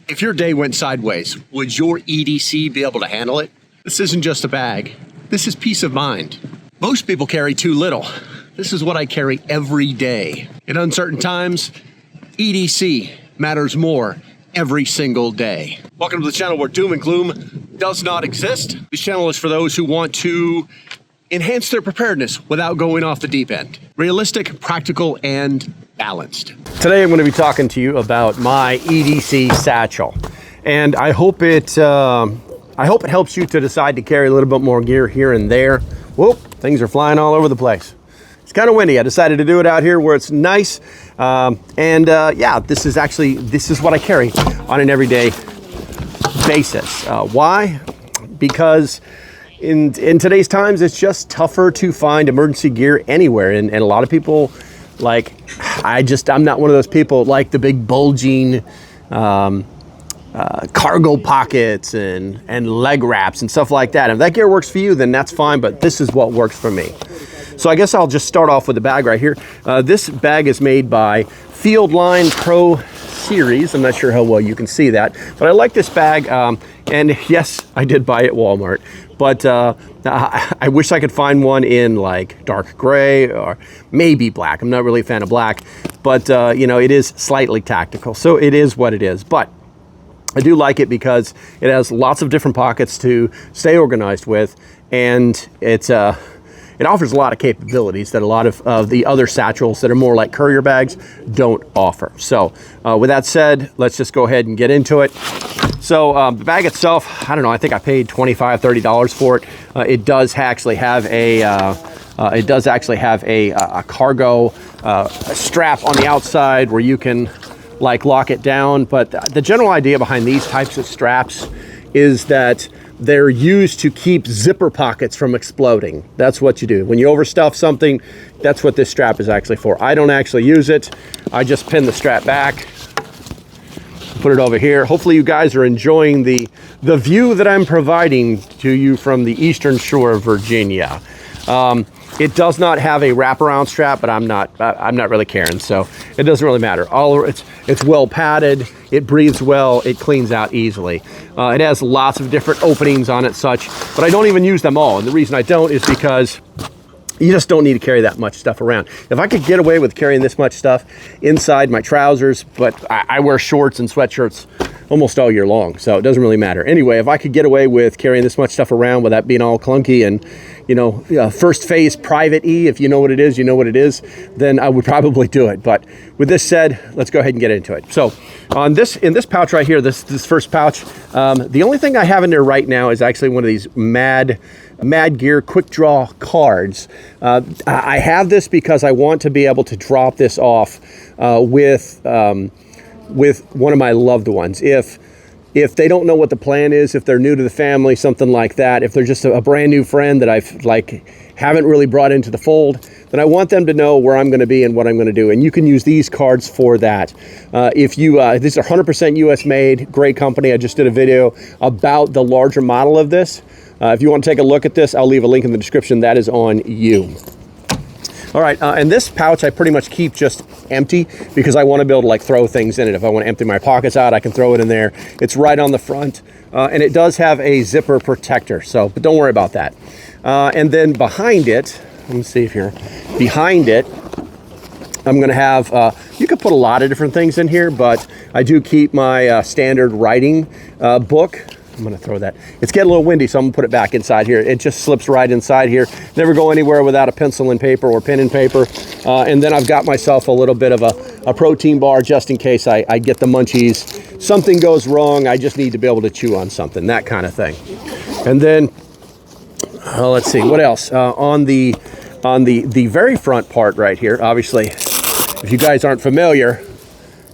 If your day went sideways, would your EDC be able to handle it? This isn't just a bag. This is peace of mind. Most people carry too little. This is what I carry every day. In uncertain times, EDC matters more every single day. Welcome to the channel where doom and gloom does not exist. This channel is for those who want to enhance their preparedness without going off the deep end. Realistic, practical, and balanced. Today I'm going to be talking to you about my EDC satchel, and I hope it helps you to decide to carry a little bit more gear here and there. Whoop, things are flying all over the place. It's kind of windy. I decided to do it out here where it's nice, yeah, this is what I carry on an everyday basis. Why? Because in today's times, it's just tougher to find emergency gear anywhere, and a lot of people, like, I'm not one of those people like the big bulging cargo pockets and leg wraps and stuff like that. If that gear works for you, then that's fine, but this is what works for me. So I guess I'll just start off with the bag right here. This bag is made by Fieldline Pro Series. I'm not sure how well you can see that, but I like this bag. And yes, I did buy it at Walmart, but I wish I could find one in like dark gray or maybe black. I'm not really a fan of black, but you know, it is slightly tactical, so it is what it is. But I do like it because it has lots of different pockets to stay organized with, and it offers a lot of capabilities that a lot of the other satchels that are more like courier bags don't offer. So with that said, let's just go ahead and get into it. So the bag itself, I don't know, I think I paid $25, $30 for it. It does actually have a cargo strap on the outside where you can like lock it down. But the general idea behind these types of straps is that they're used to keep zipper pockets from exploding. That's what you do. When you overstuff something, that's what this strap is actually for. I don't actually use it. I just pin the strap back, put it over here. Hopefully you guys are enjoying the view that I'm providing to you from the Eastern Shore of Virginia. It does not have a wraparound strap, but I'm not really caring, so it doesn't really matter. It's well padded, it breathes well, it cleans out easily. It has lots of different openings on it, such, but I don't even use them all. And the reason I don't is because you just don't need to carry that much stuff around. If I could get away with carrying this much stuff inside my trousers, but I wear shorts and sweatshirts almost all year long, so it doesn't really matter. Anyway, if I could get away with carrying this much stuff around without being all clunky and, you know, first phase private E, if you know what it is, you know what it is, then I would probably do it. But with this said, let's go ahead and get into it. So in this pouch right here, this first pouch, the only thing I have in there right now is actually one of these Mad Gear quick draw cards. I have this because I want to be able to drop this off with one of my loved ones. If they don't know what the plan is, if they're new to the family, something like that, if they're just a brand new friend that I've haven't really brought into the fold, then I want them to know where I'm going to be and what I'm going to do. And you can use these cards for that. These are 100% US made, great company. I just did a video about the larger model of this. If you want to take a look at this, I'll leave a link in the description. That is on you. All right, and this pouch I pretty much keep just empty because I want to be able to like throw things in it. If I want to empty my pockets out, I can throw it in there. It's right on the front, and it does have a zipper protector, so, but don't worry about that. And then behind it, let me see if here, behind it, I'm going to have, you could put a lot of different things in here, but I do keep my standard writing book. I'm going to throw that. It's getting a little windy, so I'm going to put it back inside here. It just slips right inside here. Never go anywhere without a pencil and paper or pen and paper. And then I've got myself a little bit of a protein bar just in case I get the munchies. Something goes wrong, I just need to be able to chew on something, that kind of thing. And then, let's see, what else? On the very front part right here, obviously, if you guys aren't familiar,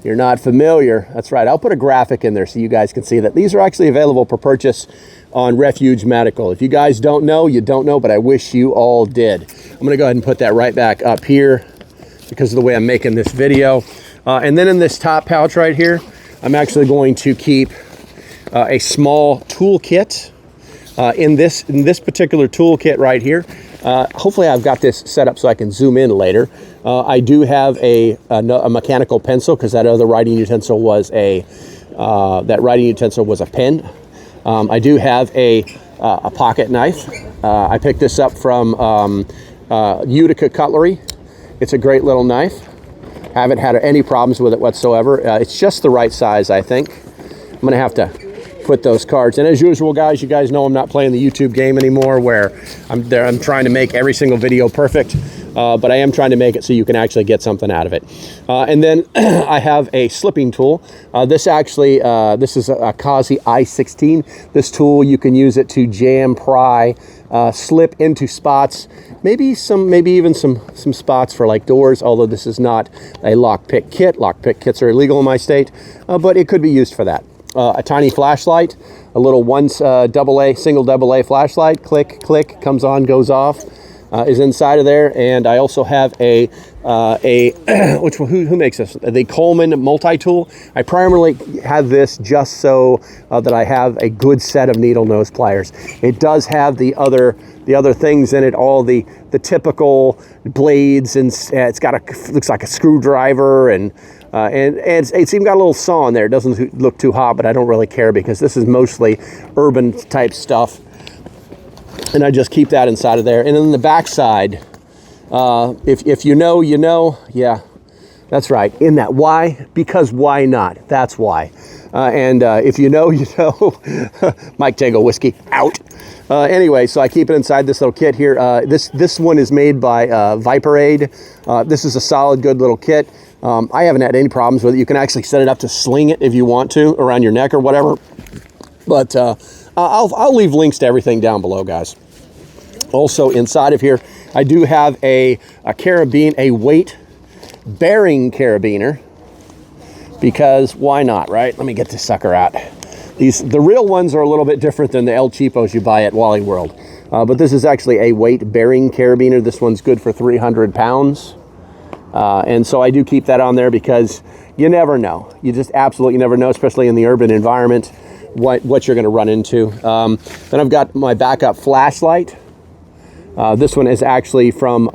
you're not familiar, that's right, I'll put a graphic in there so you guys can see that these are actually available for purchase on Refuge Medical. If you guys don't know, you don't know, but I wish you all did. I'm gonna go ahead and put that right back up here because of the way I'm making this video. And then in this top pouch right here, I'm actually going to keep a small toolkit. In this particular toolkit right here, hopefully I've got this set up so I can zoom in later. I do have a mechanical pencil because that other writing utensil was a that writing utensil was a pen. I do have a pocket knife. I picked this up from Utica Cutlery. It's a great little knife. Haven't had any problems with it whatsoever. It's just the right size, I think. I'm gonna have to put those cards. And as usual, guys, you guys know I'm not playing the YouTube game anymore where I'm trying to make every single video perfect. But I am trying to make it so you can actually get something out of it. And then I have a slipping tool. This is a Kazi I-16. This tool, you can use it to jam, pry, slip into spots, maybe even some spots for like doors, although this is not a lockpick kit. Lockpick kits are illegal in my state, but it could be used for that. A tiny flashlight, a little single AA flashlight, click, click, comes on, goes off. Is inside of there, and I also have who makes this? The Coleman multi-tool. I primarily have this just so that I have a good set of needle nose pliers. It does have the other things in it, all the typical blades, and it's got looks like a screwdriver, and it's even got a little saw in there. It doesn't look too hot, but I don't really care because this is mostly urban type stuff. And I just keep that inside of there. And then the back side, if you know, you know. Yeah, that's right. In that, why? Because why not? That's why. If you know, you know. Mike Tango Whiskey, out. Anyway, so I keep it inside this little kit here. This one is made by Preparedness. This is a solid, good little kit. I haven't had any problems with it. You can actually set it up to sling it if you want to around your neck or whatever. But I'll leave links to everything down below, guys. Also inside of here, I do have a carabine, a weight bearing carabiner, because why not, right? Let me get this sucker out. The real ones are a little bit different than the El Cheapos you buy at Wally World. But this is actually a weight bearing carabiner. This one's good for 300 pounds. And so I do keep that on there because you never know. You just absolutely never know, especially in the urban environment, what you're going to run into. Then I've got my backup flashlight. This one is actually from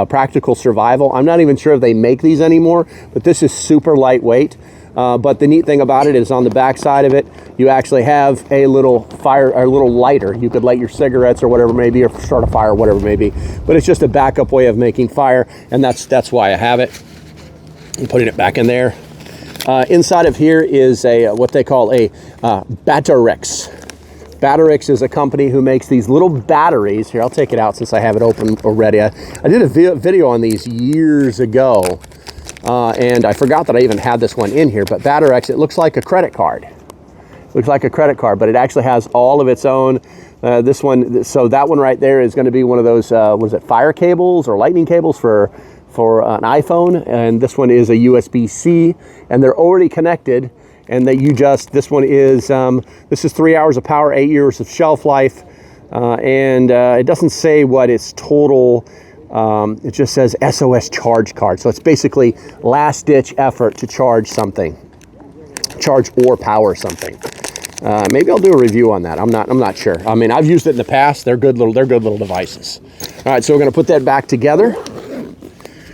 Practical Survival. I'm not even sure if they make these anymore, but this is super lightweight. But the neat thing about it is on the back side of it, you actually have a little lighter. You could light your cigarettes or whatever it may be, or start a fire or whatever it may be. But it's just a backup way of making fire, and that's why I have it. I'm putting it back in there. Inside of here is what they call a Batterex. Batterex is a company who makes these little batteries. Here, I'll take it out since I have it open already. I did a video on these years ago, and I forgot that I even had this one in here. But Batterex, it looks like a credit card. It looks like a credit card, but it actually has all of its own. This one, so that one right there is going to be one of those, what is it, fire cables or lightning cables for an iPhone, and this one is a USB-C, and they're already connected. And that this one is, this is 3 hours of power, 8 years of shelf life, and it doesn't say what its total, it just says SOS charge card. So it's basically last ditch effort to charge something, charge or power something. Maybe I'll do a review on that. I'm not sure. I mean, I've used it in the past. They're good little devices. All right, so we're gonna put that back together.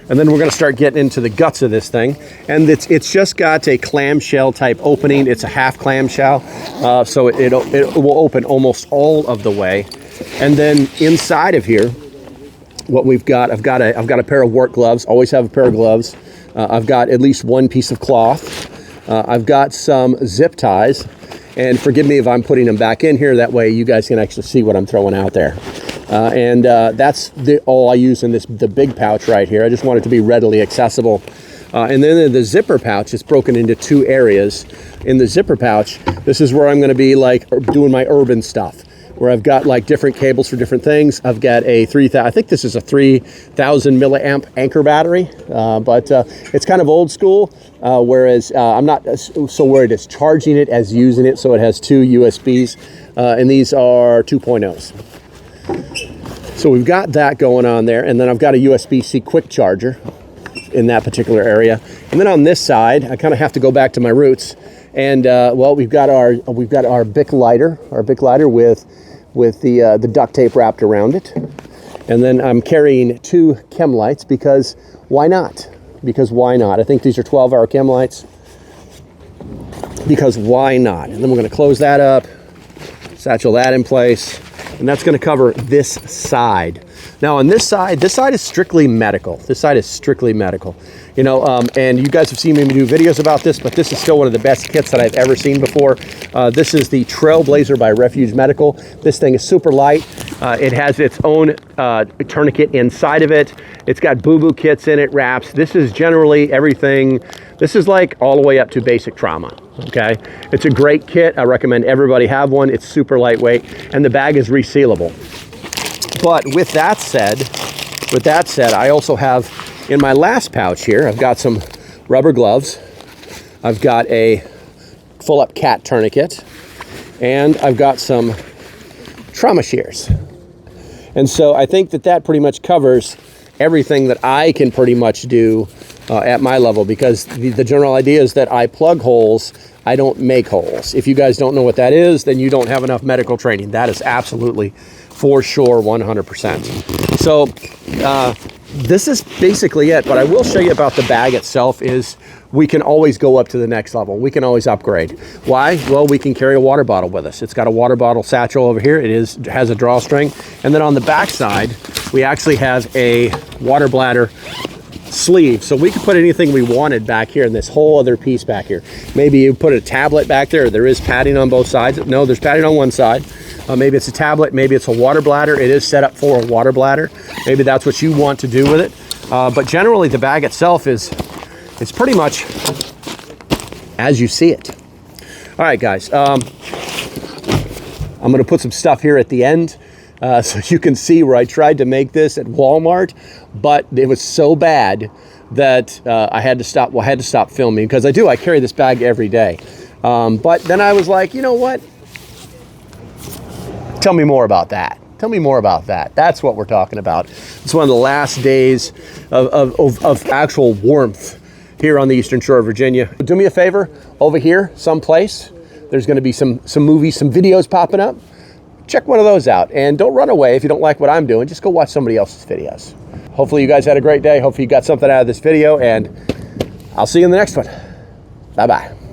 And then we're going to start getting into the guts of this thing. And it's just got a clamshell type opening. It's a half clamshell, so it will open almost all of the way. And then inside of here, what we've got, I've got a pair of work gloves. Always have a pair of gloves. I've got at least one piece of cloth. I've got some zip ties. And forgive me if I'm putting them back in here. That way you guys can actually see what I'm throwing out there. That's all I use in the big pouch right here. I just want it to be readily accessible. And then the zipper pouch is broken into two areas. In the zipper pouch, this is where I'm going to be like doing my urban stuff, where I've got like different cables for different things. I've got a I think this is a 3,000 milliamp anchor battery, but it's kind of old school, whereas I'm not so worried as charging it as using it. So it has two USBs, and these are 2.0s. So we've got that going on there, and then I've got a USB-C quick charger in that particular area. And then on this side, I kind of have to go back to my roots. And well, we've got our Bic lighter, with the duct tape wrapped around it. And then I'm carrying two chem lights because why not? Because why not? I think these are 12-hour chem lights. because why not? And then we're going to close that up, satchel that in place, and that's going to cover this side. Now on this side is strictly medical. This side is strictly medical. You know, and you guys have seen me do videos about this, but this is still one of the best kits that I've ever seen before. This is the Trailblazer by Refuge Medical. This thing is super light. It has its own tourniquet inside of it. It's got boo-boo kits in it, wraps. This is generally everything. This is like all the way up to basic trauma, okay? It's a great kit. I recommend everybody have one. It's super lightweight, and the bag is resealable. But with that said, I also have in my last pouch here, I've got some rubber gloves. I've got a full-up cat tourniquet, and I've got some trauma shears. And so I think that pretty much covers everything that I can pretty much do at my level, because the general idea is that I plug holes, I don't make holes. If you guys don't know what that is, then you don't have enough medical training. That is absolutely for sure 100%. So this is basically it. What I will show you about the bag itself is we can always go up to the next level. We can always upgrade. Why? Well, we can carry a water bottle with us. It's got a water bottle satchel over here. It has a drawstring. And then on the back side, we actually have a water bladder sleeve. So we could put anything we wanted back here in this whole other piece back here. Maybe you put a tablet back there. There is padding on both sides. No, there's padding on one side. Maybe it's a tablet, maybe it's a water bladder. It is set up for a water bladder. Maybe that's what you want to do with it. But generally the bag itself it's pretty much as you see it. All right, guys, I'm gonna put some stuff here at the end so you can see where I tried to make this at Walmart, but it was so bad that I had to stop filming, because I carry this bag every day. But then I was like, you know what? Tell me more about that. Tell me more about that. That's what we're talking about. It's one of the last days of actual warmth here on the Eastern Shore of Virginia. Do me a favor, over here, someplace, there's gonna be some movies, some videos popping up. Check one of those out, and don't run away if you don't like what I'm doing. Just go watch somebody else's videos. Hopefully you guys had a great day. Hopefully you got something out of this video, and I'll see you in the next one. Bye-bye.